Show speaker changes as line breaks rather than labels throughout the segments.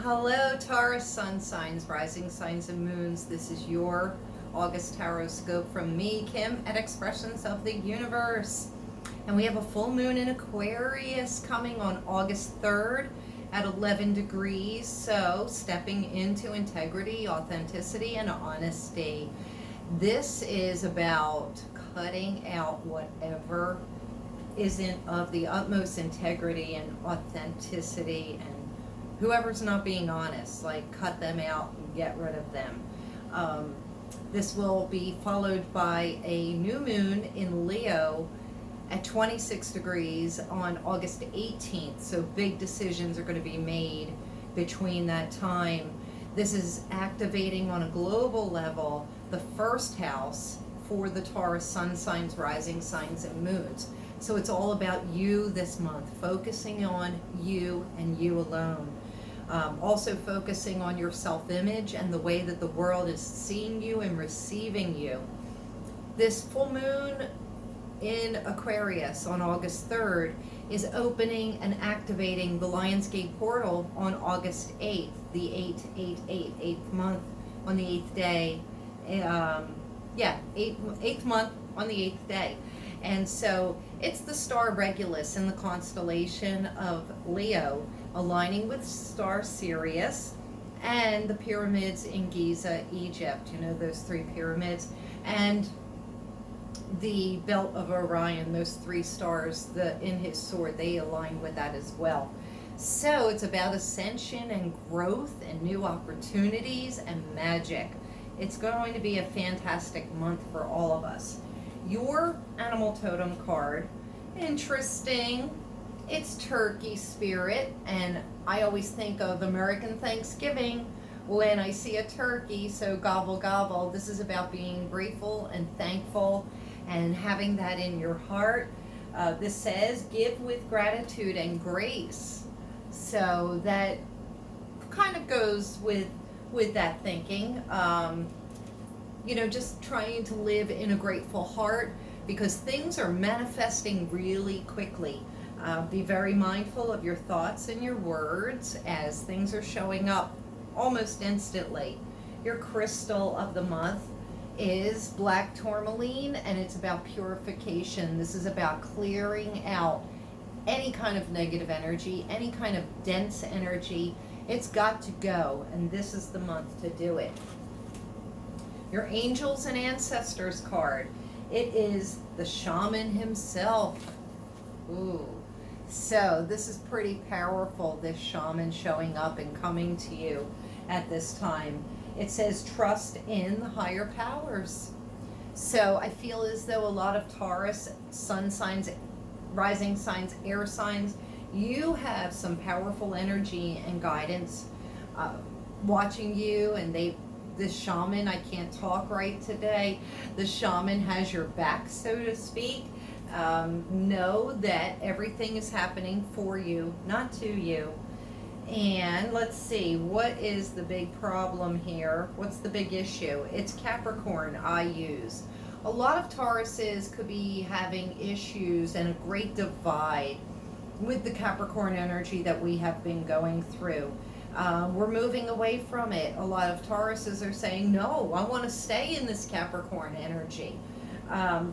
Hello, Taurus, sun signs, rising signs, and moons. This is your August Horoscope from me, Kim, at Expressions of the Universe. And we have a full moon in Aquarius coming on August 3rd at 11 degrees. So, stepping into integrity, authenticity, and honesty. This is about cutting out whatever isn't of the utmost integrity and authenticity, and whoever's not being honest, like cut them out and get rid of them. This will be followed by a new moon in Leo at 26 degrees on August 18th. So big decisions are going to be made between that time. This is activating on a global level the first house for the Taurus sun signs, rising signs, and moons. So it's all about you this month, focusing on you and you alone. Also focusing on your self-image and the way that the world is seeing you and receiving you. This full moon in Aquarius on August 3rd is opening and activating the Lionsgate portal on August 8th, the 8th month on the 8th day. Eighth month on the 8th day. And so it's the star Regulus in the constellation of Leo, aligning with star Sirius and the pyramids in Giza, Egypt. You know, those three pyramids. And the belt of Orion, those three stars in his sword, they align with that as well. So it's about ascension and growth and new opportunities and magic. It's going to be a fantastic month for all of us. Your animal totem card, interesting. It's turkey spirit, and I always think of American Thanksgiving when I see a turkey, so gobble gobble. This is about being grateful and thankful and having that in your heart. This says, give with gratitude and grace. So that kind of goes with that thinking. Just trying to live in a grateful heart because things are manifesting really quickly. Be very mindful of your thoughts and your words as things are showing up almost instantly. Your crystal of the month is black tourmaline, and it's about purification. This is about clearing out any kind of negative energy, any kind of dense energy. It's got to go, and this is the month to do it. Your angels and ancestors card. It is the shaman himself. Ooh. So this is pretty powerful, this shaman showing up and coming to you at this time. It says trust in the higher powers. So I feel as though a lot of Taurus, sun signs, rising signs, air signs, you have some powerful energy and guidance watching you, and this shaman, I can't talk right today, the shaman has your back, so to speak. Know that everything is happening for you, not to you. And let's see, what is the big problem here? What's the big issue? It's Capricorn I use. A lot of Tauruses could be having issues and a great divide with the Capricorn energy that we have been going through. We're moving away from it. A lot of Tauruses are saying, no, I want to stay in this Capricorn energy.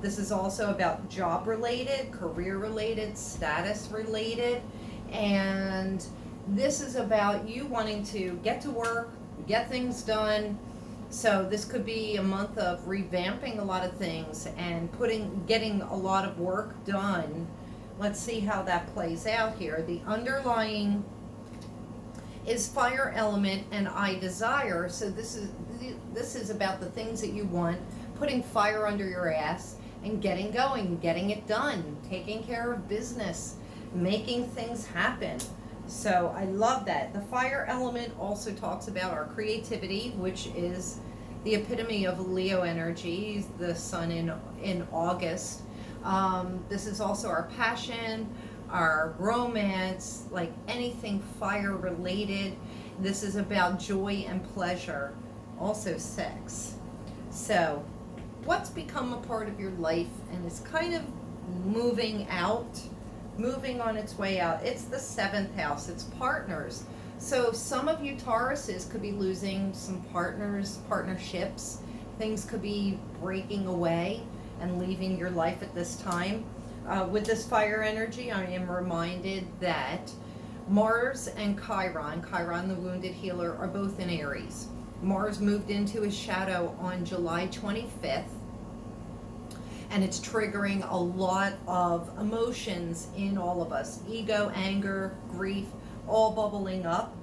This is also about job related, career related, status related, and this is about you wanting to get to work, get things done. So this could be a month of revamping a lot of things and getting a lot of work done. Let's see how that plays out here. The underlying is fire element and I desire. So this is about the things that you want, putting fire under your ass and getting going, getting it done, taking care of business, making things happen. So I love that. The fire element also talks about our creativity, which is the epitome of Leo energy, the sun in August. This is also our passion, our romance, like anything fire related. This is about joy and pleasure, also sex. So what's become a part of your life and is kind of moving on its way out? It's the 7th house. It's partners. So some of you Tauruses could be losing some partners, partnerships. Things could be breaking away and leaving your life at this time. With this fire energy, I am reminded that Mars and Chiron, Chiron the wounded healer, are both in Aries. Mars moved into his shadow on July 25th, and it's triggering a lot of emotions in all of us. Ego, anger, grief, all bubbling up.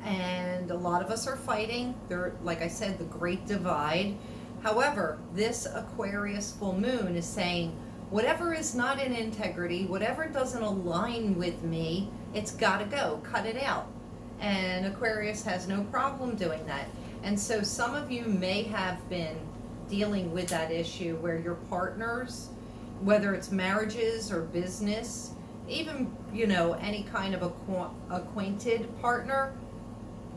And a lot of us are fighting. They're, like I said, the great divide. However, this Aquarius full moon is saying, whatever is not in integrity, whatever doesn't align with me, it's got to go. Cut it out. And Aquarius has no problem doing that. And so some of you may have been dealing with that issue where your partners, whether it's marriages or business, even, any kind of acquainted partner,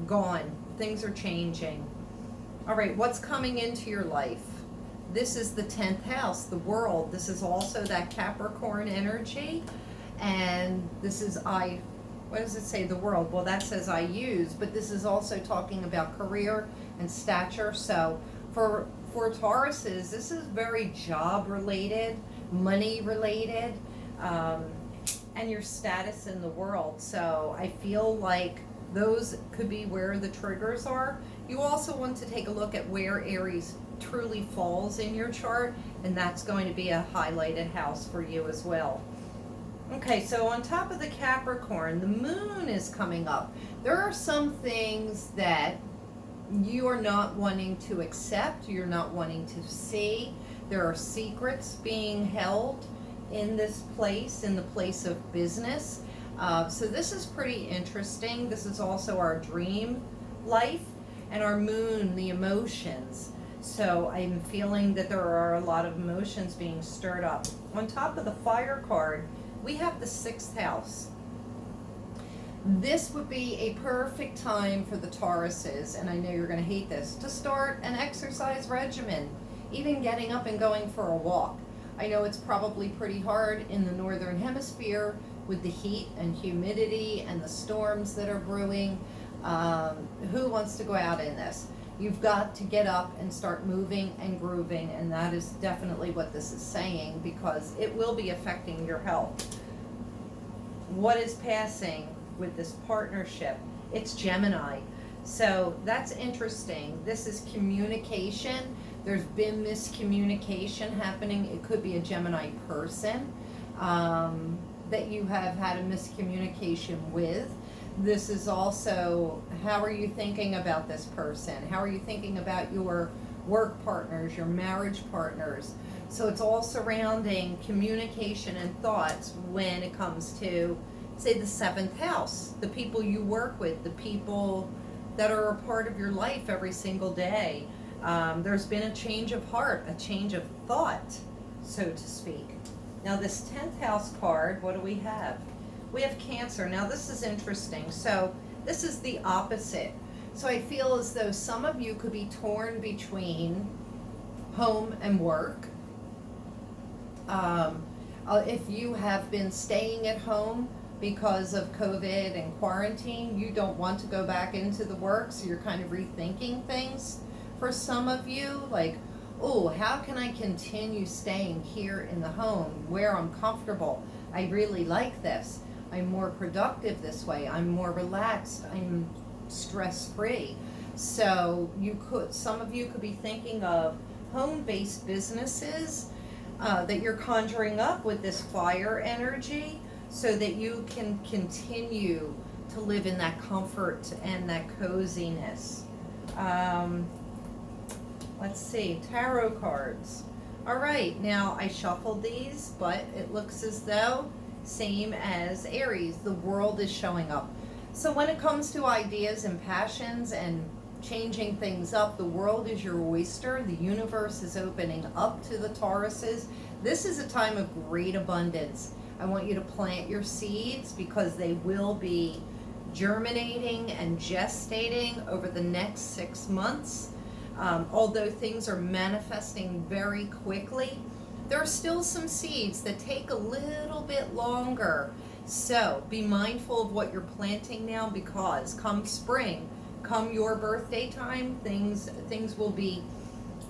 gone. Things are changing. All right, what's coming into your life? This is the 10th house, the world. This is also that Capricorn energy. And this is what does it say, the world? Well, that says I use, but this is also talking about career and stature. So for Tauruses, this is very job related, money related, and your status in the world. So I feel like those could be where the triggers are. You also want to take a look at where Aries truly falls in your chart, and that's going to be a highlighted house for you as well. Okay, so on top of the Capricorn, the moon is coming up. There are some things that you are not wanting to accept, you're not wanting to see. There are secrets being held in this place, in the place of business. So this is pretty interesting. This is also our dream life, and our moon, the emotions. So I'm feeling that there are a lot of emotions being stirred up. On top of the fire card, we have the 6th house. This would be a perfect time for the Tauruses, and I know you're going to hate this, to start an exercise regimen, even getting up and going for a walk. I know it's probably pretty hard in the northern hemisphere with the heat and humidity and the storms that are brewing. Who wants to go out in this? You've got to get up and start moving and grooving, and that is definitely what this is saying, because it will be affecting your health. What is passing with this partnership? It's Gemini. So that's interesting. This is communication. There's been miscommunication happening. It could be a Gemini person that you have had a miscommunication with. This is also, how are you thinking about this person? How are you thinking about your work partners, your marriage partners? So it's all surrounding communication and thoughts when it comes to, say, the 7th house, the people you work with, the people that are a part of your life every single day. There's been a change of heart, a change of thought, so to speak. Now this 10th house card, what do we have? We have Cancer. Now this is interesting. So this is the opposite. So I feel as though some of you could be torn between home and work. If you have been staying at home because of COVID and quarantine, you don't want to go back into the work, so you're kind of rethinking things. For some of you, like, oh, how can I continue staying here in the home where I'm comfortable? I really like this. I'm more productive this way. I'm more relaxed. I'm stress-free. So some of you could be thinking of home-based businesses that you're conjuring up with this fire energy, so that you can continue to live in that comfort and that coziness. Let's see, tarot cards. All right, now I shuffled these, but it looks as though same as Aries, the world is showing up. So when it comes to ideas and passions and changing things up, the world is your oyster. The universe is opening up to the Tauruses. This is a time of great abundance. I want you to plant your seeds, because they will be germinating and gestating over the next 6 months. Although things are manifesting very quickly, there are still some seeds that take a little bit longer. So be mindful of what you're planting now, because come spring, come your birthday time, things will be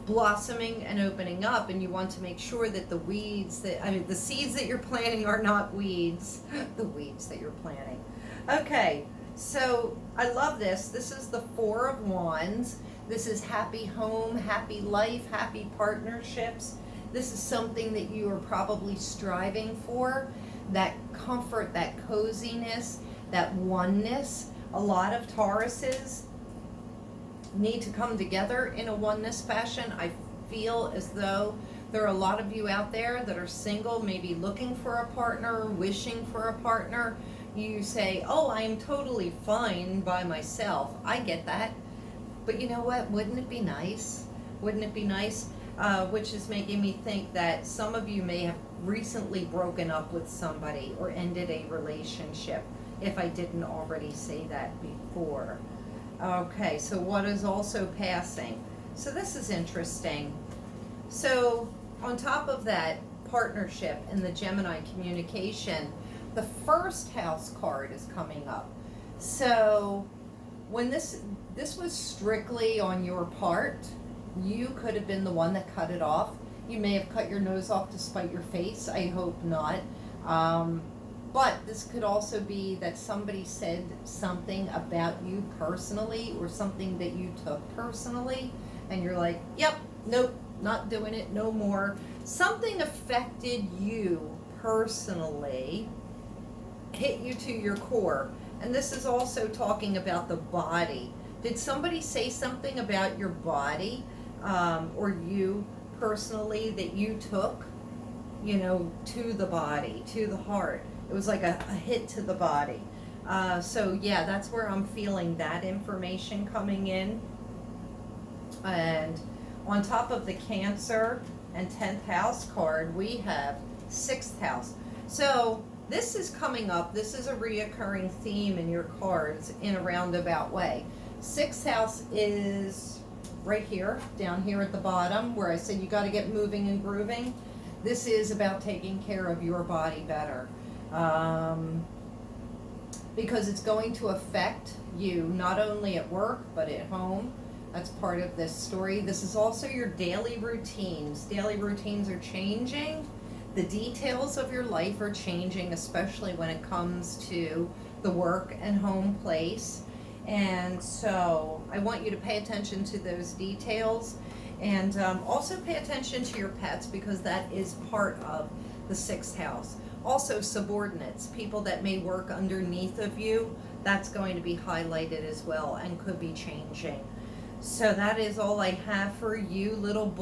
blossoming and opening up, and you want to make sure that the seeds that you're planting are not weeds. The weeds that you're planting. Okay, so I love this. This is the Four of Wands. This is happy home, happy life, happy partnerships. This is something that you are probably striving for, that comfort, that coziness, that oneness. A lot of Tauruses need to come together in a oneness fashion. I feel as though there are a lot of you out there that are single, maybe looking for a partner, wishing for a partner. You say, oh, I am totally fine by myself. I get that. But you know what? Wouldn't it be nice? Wouldn't it be nice? Which is making me think that some of you may have recently broken up with somebody or ended a relationship, if I didn't already say that before. Okay, so what is also passing? So this is interesting. So on top of that partnership and the Gemini communication, the first house card is coming up. So when this was strictly on your part, you could have been the one that cut it off. You may have cut your nose off to spite your face. I hope not. But this could also be that somebody said something about you personally, or something that you took personally, and you're like, yep, nope, not doing it, no more. Something affected you personally, hit you to your core. And this is also talking about the body. Did somebody say something about your body, or you personally, that you took, to the body, to the heart? It was like a hit to the body. So yeah, that's where I'm feeling that information coming in. And on top of the Cancer and 10th house card, we have 6th house. So this is coming up. This is a reoccurring theme in your cards in a roundabout way. 6th house is right here, down here at the bottom, where I said you got to get moving and grooving. This is about taking care of your body better. Because it's going to affect you not only at work but at home. That's part of this story. This is also your daily routines. Daily routines are changing. The details of your life are changing, especially when it comes to the work and home place. And so I want you to pay attention to those details, and also pay attention to your pets, because that is part of the 6th house. Also subordinates, people that may work underneath of you, that's going to be highlighted as well and could be changing. So that is all I have for you, little boy.